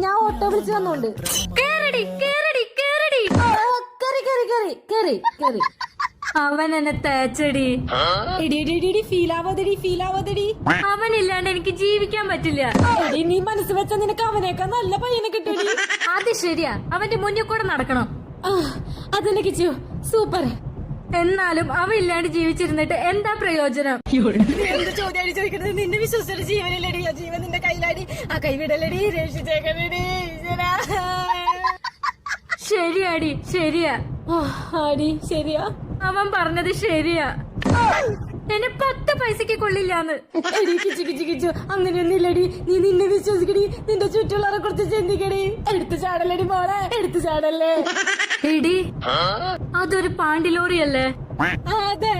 ഞാൻ ഓട്ടോ വിളിച്ച് വന്നോണ്ട്. കേറടി കേറടി കേറടി. കേറി. അവൻ എന്നെ തേച്ചടി. ഫീലാവാതടി. അവനില്ലാണ്ട് എനിക്ക് ജീവിക്കാൻ പറ്റില്ല. നീ മനസ്സ് വെച്ച നിനക്ക് അവനേക്കാൾ നല്ല പയ്യനെ കിട്ടൂടി. അത് ശരിയാ, അവന്റെ മുന്നിൽ കൂടെ നടക്കണം. അതെന്നെ കിച്ചു സൂപ്പർ. എന്നാലും അവ ഇല്ലാണ്ട് ജീവിച്ചിരുന്നിട്ട് എന്താ പ്രയോജനം? എന്ത് ചോദ്യമാണ് ചോദിക്കുന്നത്? നിന്നെ വിശ്വസിച്ച ജീവനില്ലടി, ആ ജീവൻ നിന്റെ കയ്യിലാടി. ആ കൈവിടലടി, രക്ഷിച്ചേക്കണടി. ശരിയാടി ശരിയാ. ആടി ശരിയാ, അവൻ പറഞ്ഞത് ശരിയാ. എന്നെ 10 പൈസക്ക് കൊള്ളില്ലാന്ന്. കിച്ചു അങ്ങനെയൊന്നും ഇല്ലടി. നീ നിന്നെ വിശ്വസിക്കടി, നിന്റെ ചുറ്റുള്ളവരെ കുറിച്ച് ചിന്തിക്കടി. എടുത്തു ചാടല്ലടി മോളെ, എടുത്തു ചാടല്ലേ. എടി അതൊരു പാണ്ടിലോറിയല്ലേ? അതെ.